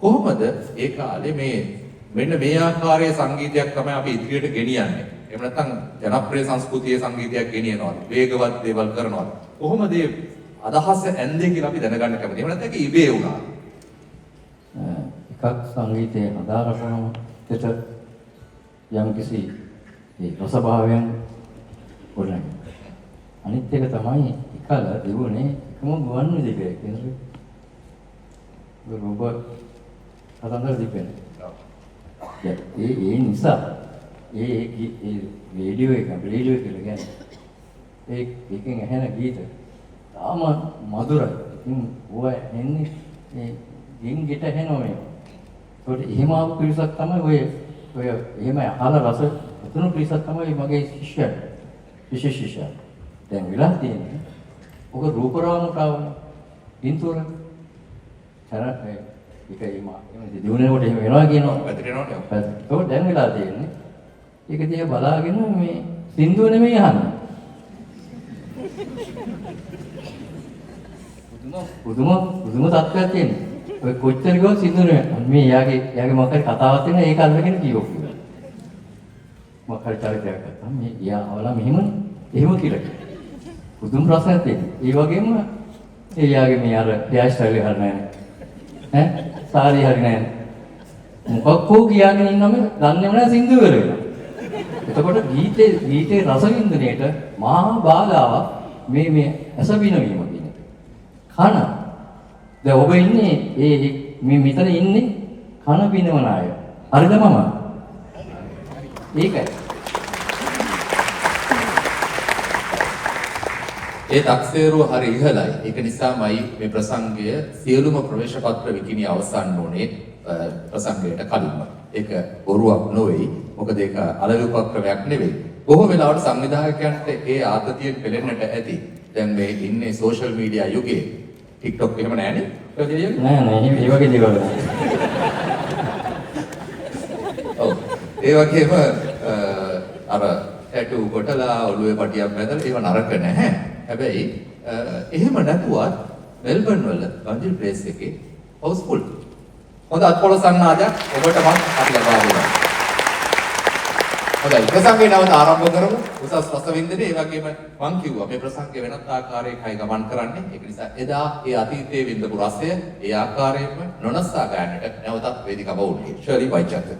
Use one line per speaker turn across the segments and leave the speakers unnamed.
කොහොමද ඒ කාලේ මෙන්න මේ ආකාරයේ සංගීතයක් තමයි අපි ඉදිරියට ගෙනියන්නේ. එහෙම නැත්නම් ජනප්‍රිය සංස්කෘතියේ සංගීතයක් ගෙනියනවාද? වේගවත් දේවල් කරනවාද? කොහොමද මේ අදහස ඇන්දේ කියලා අපි දැනගන්න කැමතියි. එහෙම නැත්නම් ඒක ඉබේ වුණා.
එකක් සංගීතයේ හදාරපුවම දෙත යම් කිසි ඒ රසභාවයන් වුණා. අනිත් එක තමයි එකල දිනුනේ එකම ගුවන් විදුලිය කියන්නේ. රොබෝට් හදන්න දීපෙන. ඒ නිසා ඒ රේඩියෝ එක කියලා කියන්නේ ඒකෙන් ඇහෙන ගීත තාම මధుරයි. ඉතින් ඔය එන්නේ ඒ ගින් ගෙට ඇහෙනවා මේ. ඒකට එහෙම ආපු පිරිසක් තමයි ඔය එහෙම අහලා රස උතුණු පිරිසක් තමයි මගේ ශිෂ්‍යයන්. විශේෂ ශිෂ්‍යයන්. දැන් වෙලා තියෙන්නේ ඔක රූපරාමතාවනේ. පින්තූර ඒක එම දිනුනේකොට එහෙම වෙනවා කියනවා.
පැතිරෙනවනේ.
ඒක දැන් වෙලා තියෙන්නේ. ඒක දිහා බලාගෙන මේ සින්දුව නෙමෙයි අහන්නේ. පුදුම තත්ත්වයක් තියෙනවා. ඔය කොච්චර ගියොත් සින්දුව නෙමෙයි. මේ යාගේ මොකක් හරි කතාවක් තියෙනවා ඒක අල්ලගෙන කියවෝ. මොකක් හරි චරිතයක් ගත්තා. මේ යා අවලා එහෙම කියලා. පුදුම ප්‍රශ්නයක් තියෙනවා. ඒ වගේම ඒ යාගේ මේ අර හෙයාර් ස්ටයිල් එක හරියන්නේ නැහැ. සාරි හරියන්නේ නැහැ. මොකක් හෝ කියාගෙන ඉන්නම දන්නේම නැහැ සින්දුව වල වෙනවා. එතකොට ගීතේ රස වින්දනයේට මහා බාධාවක් මේ ඇස බිනවීම කියන එක. කන. දැන් ඔබ ඉන්නේ මේ මෙතන ඉන්නේ කන බිනවන අය. හරිද මම? ඒකයි.
ඒ තක්සේරුව හරි ඉහළයි. ඒක නිසාමයි මේ ප්‍රසංගය සියලුම ප්‍රවේශ පත්‍ර විකිණිය අවසන් වුණේ ප්‍රසංගයට කලින්ම. ඒක බොරුවක් නොවේ. මොකද ඒක අලෙවි උපක්‍රමයක් නෙවෙයි. බොහෝ වෙලාවට සංවිධායකයන්ට ඒ ආතතියෙන් පෙළෙන්නට ඇති. දැන් මේ ඉන්නේ සෝෂල් මීඩියා යුගයේ. TikTok එහෙම නැහැනේ.
නෑ ඒ වගේ දේවල් නෑ.
ඔව්. ඒ වගේම අර ටැටු කොටලා ඔළුවේ පටියක් බැඳලා ඒව නරක නැහැ. හැබැයි එහෙම නැතුවත් මෙල්බන් වල බන්ජල් ප්ලේස් එකේ හවුස්ෆුල්. හොඳ අත්පොළ සංනාදයක් ඔබට මම අපි ලබා දෙනවා. හොඳයි ප්‍රසංගේ නැවත ආරම්භ කරමු. උසස් රසවින්දනයේ ඒ වගේම මම කිව්වා මේ ප්‍රසංගේ වෙනත් ආකාරයකයි ගමන් කරන්නේ. ඒක නිසා එදා ඒ අතීතයේ විඳපු රසය ඒ ආකාරයෙන්ම නොනසා ගන්නට නැවතත් වේදිකාව උන්නේ. ශර්ලි වයිචන්ද.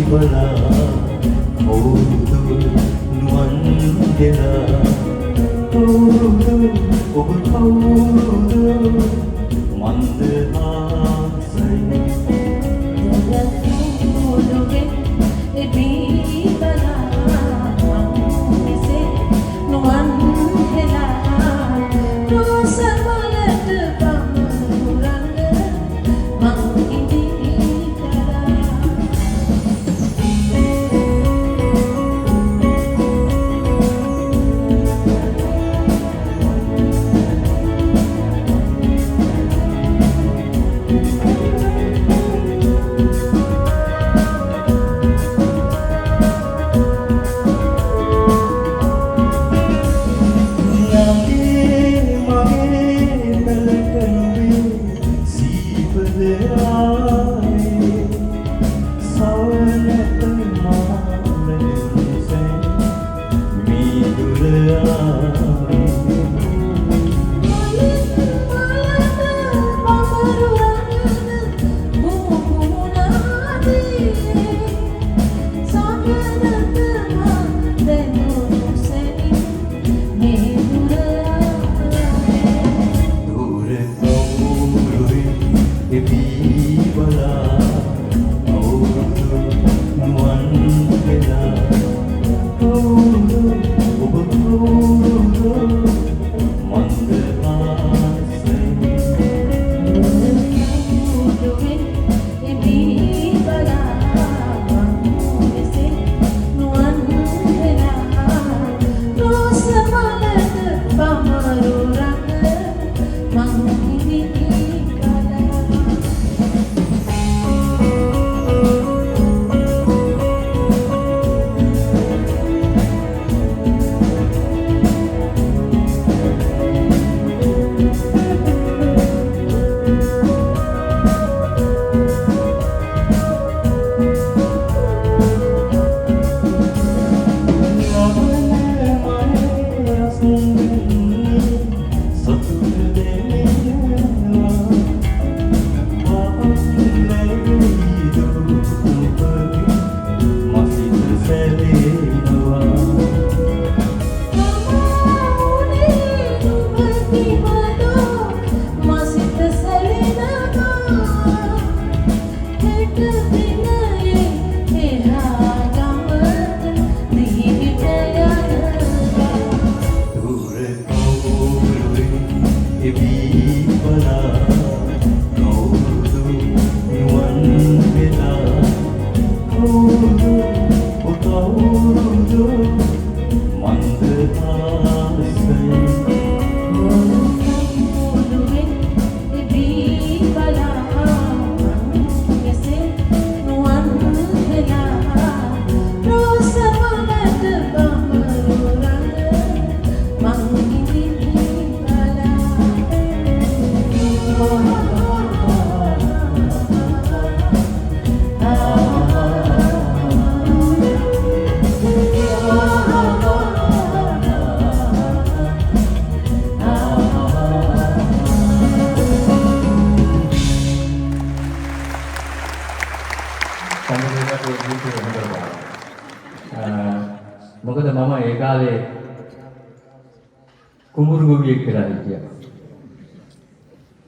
බලා කවුරුද නුවන් දෙලා කවුරුද ඔබ කවුරුද මන්ද ආසයි මොකද මම ඒ කාලේ කුඹුරු ගොවියෙක් කියලා හිටියා.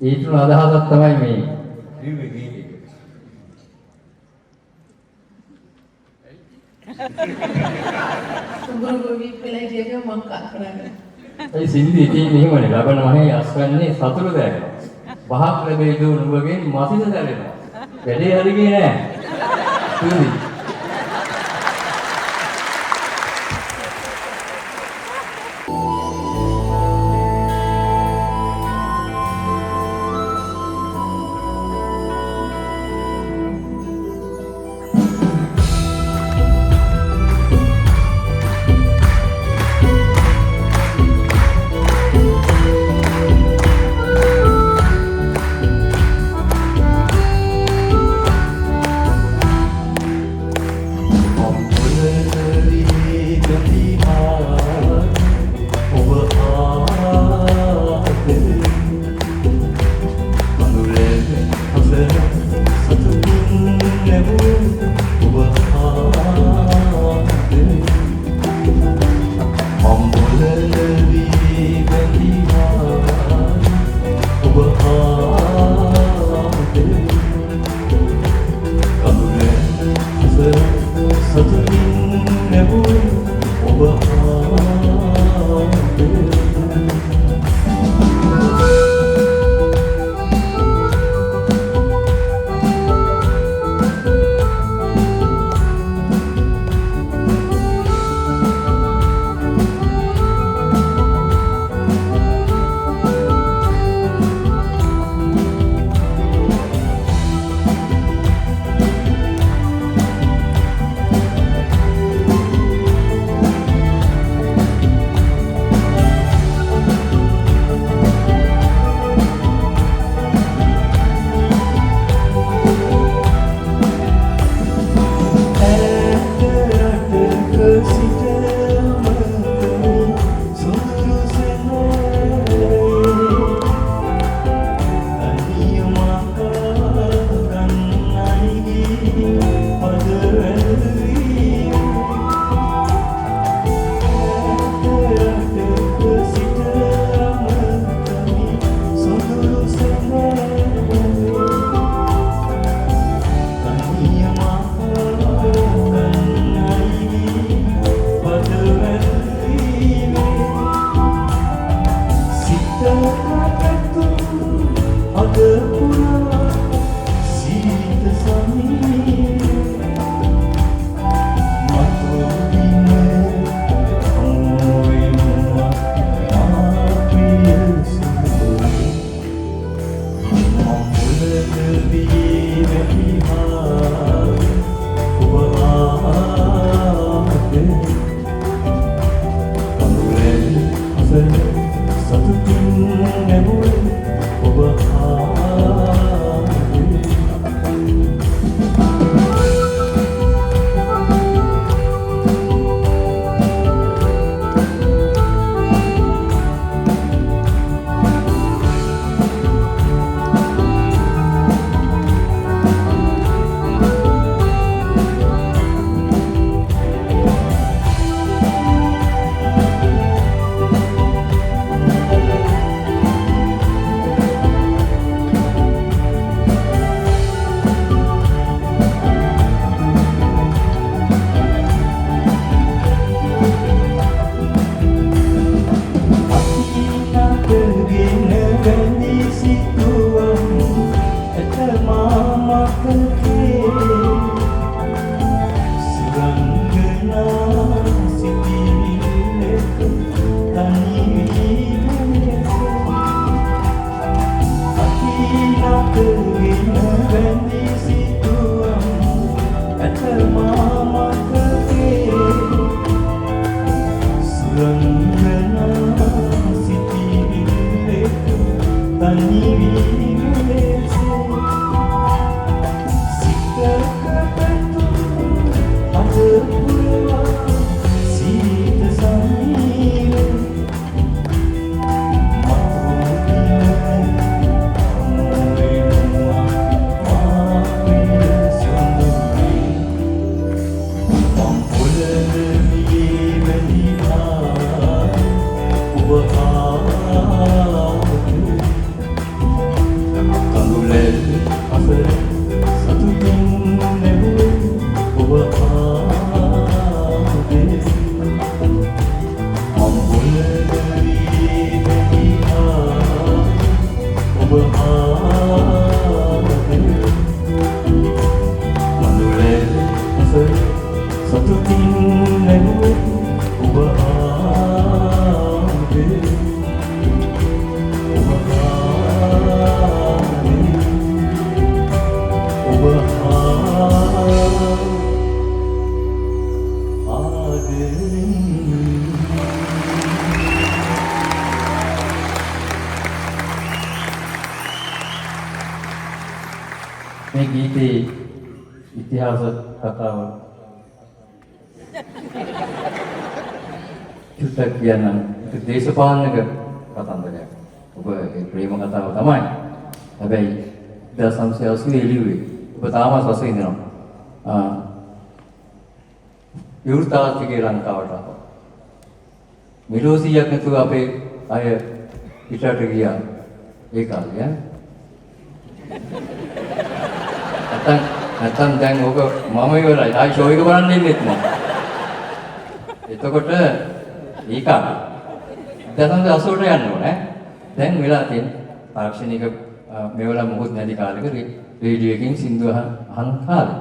ඒ තුන අදහසක් තමයි මේ ලිව්වේ ගීතේ.
කුඹුරු ගොවියෙක් කියලා හිටියම මම කල්පනා කරා.
ඒ සින්දි තියෙන්නේ එහෙමනේ. ලබන මහේ අස්වැන්නේ සතුරු දැරෙනවා. පහක් ලැබෙයිද නුඹගෙන් මසිත දැරෙනවා. වැඩේ හරි ගියේ නෑ. සින්දි මේ ගීතේ ඉතිහාස කතාව චුට්ටක් කියන්නම්. ඒක දේශපාලනික කතන්දරයක්. ඔබ ඒ ප්‍රේම කතාව තමයි. හැබැයි 1980 එළියුවේ. ඔබ තාමත් රස විඳිනවා. විවෘතාර්ථිකේ ලංකාවට ආවා. මිලෝසියක් නැතුව අපේ අය පිටරට ගියා. ඒ කාලේ නැත්තම් දැන් ඕක මම ඉවරයි. ආයි ෂෝ එක බලන්න ඉන්නෙත් මම. එතකොට ඒක 1980ට යන්න ඕනේ. දැන් වෙලා තියෙන තාක්ෂණික මේවල මොකුත් නැති කාලෙක රේඩියෝ එකකින් සින්දු අහන කාලේ.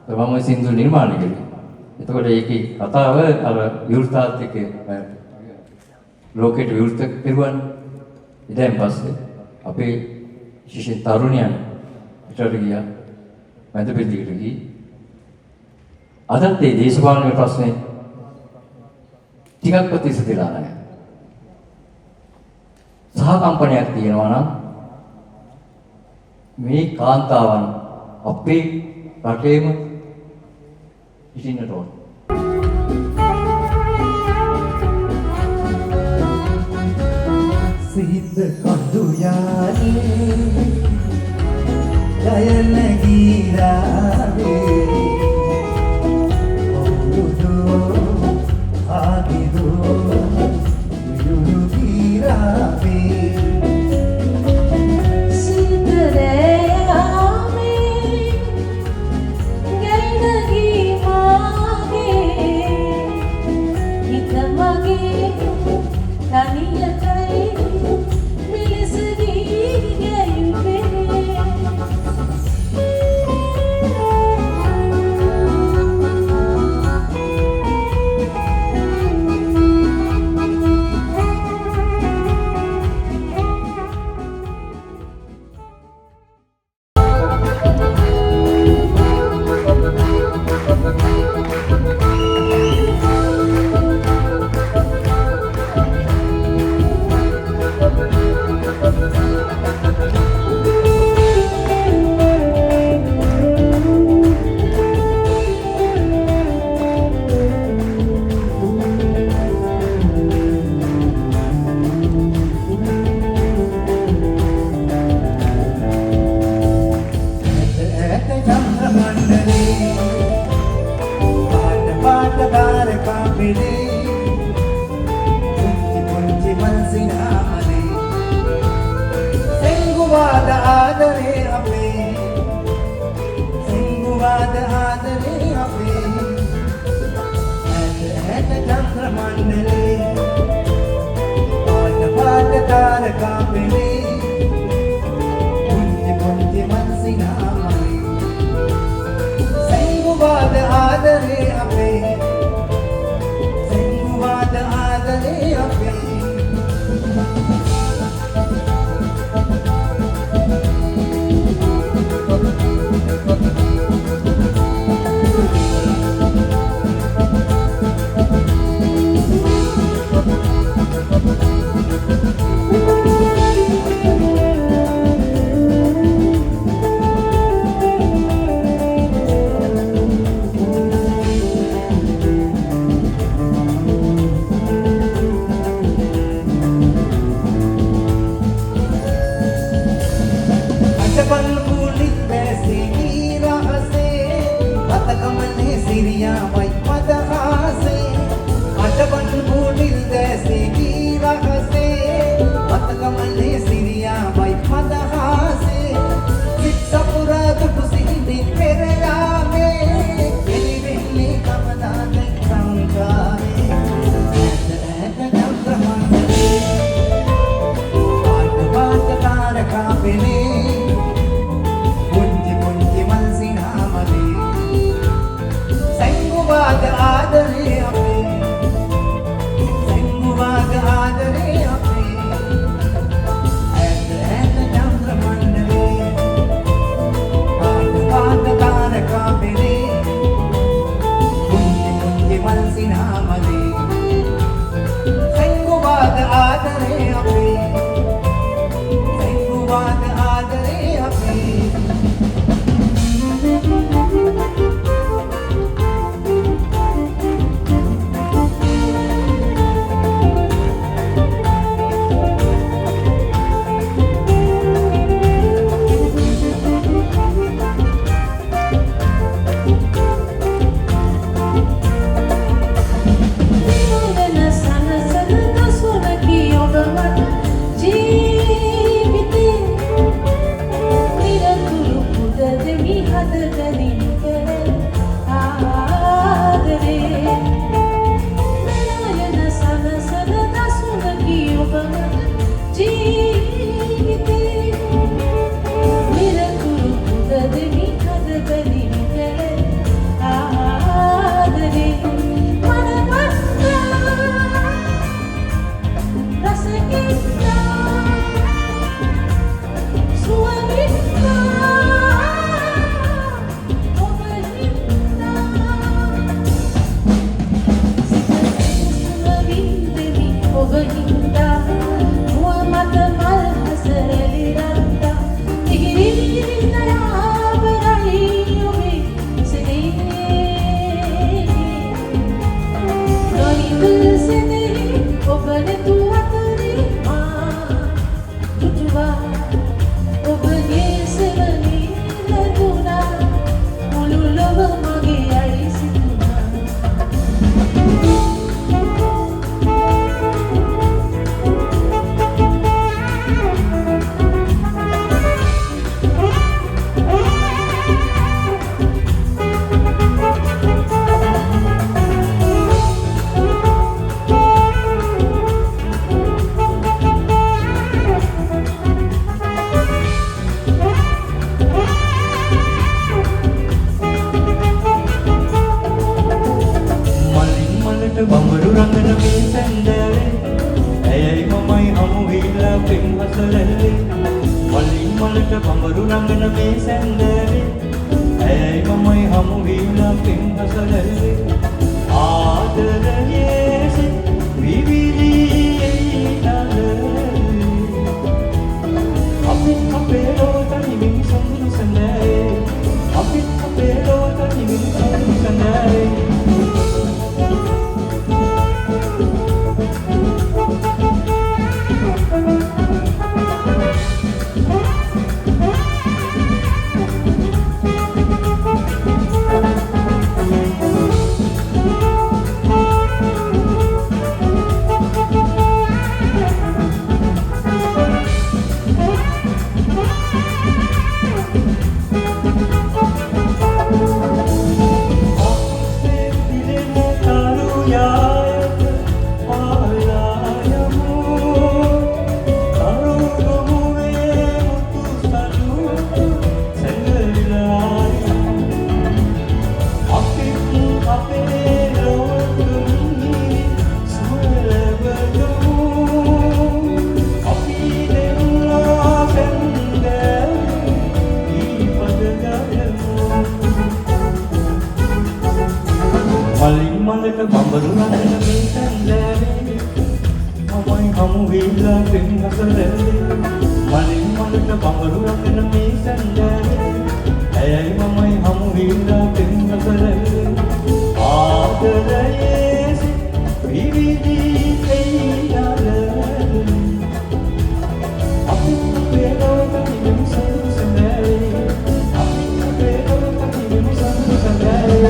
මම සින්දු නිර්මාණය කළේ. එතකොට ඒකේ කතාව අර විවෘතාර්ථිකේ ලෝකෙට විවෘත කෙරුවන්. ඊටෙන් පස්සේ අපේ ශිෂ්‍ය තරුණයන් පිටරට ගියා. මැද පෙරදිගට ගිහින් අදත් මේ දේශපාලන ප්‍රශ්නේ ටිකක් ප්‍රතිශතලා නැහැ. සහකම්පනයක් තියෙනවා නම් මේ කාන්තාවන් අපේ රටේම ඉසින්නට ඕන.
සිහිත කඳු යානේ ජයන ගීරාවේ ඔවුදෝ ආගිදෝ විදුරු ගීරාවේ අතකමනේ සිරියාමයි මදහසේ අටවන් බෝඩිල් දැසේ ගීරහසේ අතකමනේ සිරියාමයි මදහසේ සික්සපුරා දුටු සිහිනේ පෙරයාමේ එලිවෙලි කමනාදේ සංකාරේ ඇත නම්රමන්දේ පාට තාරකා පෙනේ පුංචි පුංචි මල් සිනාමලේ සැඟුවාද ආදරේ අපේ සැඟුවාද ආදරේ අපේ ඇත නම්රමන්දේ පාට තාරකා පෙනේ පුංචි පුංචි මල් සිනාමලේ සැඟුවාද ආදරේ අපේ සැඟුවාද ආදරේ අපේ බඹරු රංගන මේ සැන්දලේ ඇයයි මමයි හමු වීලා පෙම් හසලල්ලේ මලින් මලට බඹරු රංගන මේ සැන්දලේ ඇයයි මමයි හමු වීලා පෙම් හසලල්ලේ ආදරයේ විවිධී අපි අපේ ලෝක නිමින් සඳුරු සඳේ අපි අපේ ලෝක නිමින් සඳුරු සඳේ බඹරු රංගන මේ සැන්දලේ මමයි හමු වීලා පෙම් හසලල්ලේ මලින් මලට බඹරු රංගන මේ සැන්දලේ ඇයයි මමයි හමු වීලා පෙම් හසලල්ලේ ආදරයේ විවිධී අපි අපේ ලෝක නිමින් සඳුරු සඳේ අපි අපේ ලෝක නිමින් සඳුරු සඳේ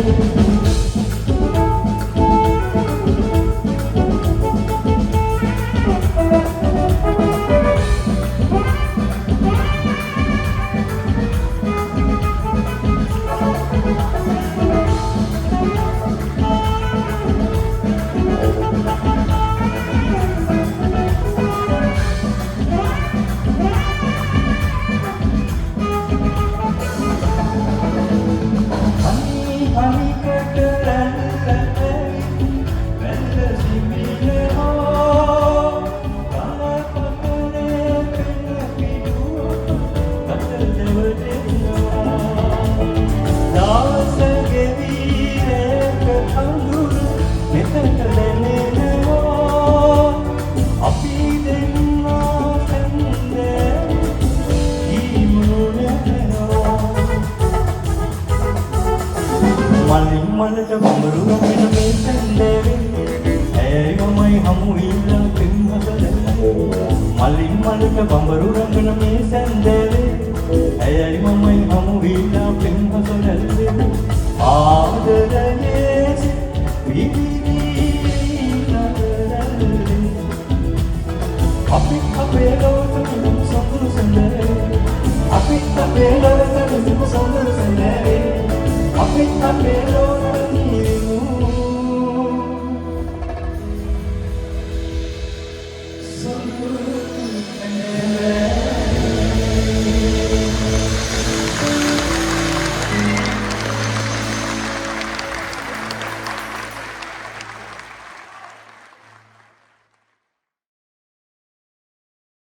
මලින් මලට බඹරු රඟන මේ සැන්දෑවේ ඇයයි මමයි හමු වීලා පින්හසලන්නේ මලින් මලට බඹරු රඟන මේ සැන්දෑවේ ඇයයි මමයි හමු වීලා පින්හසලන්නේ ආදරයේ විවිධී නගරල්ලේ අපි අපේ ලෝකෙ සතුරු සැන්දෑවේ අපි අපේ ලෝකෙ සතුරු සැන්දෑවේ අපි අපේ ලෝකෙ සතුරු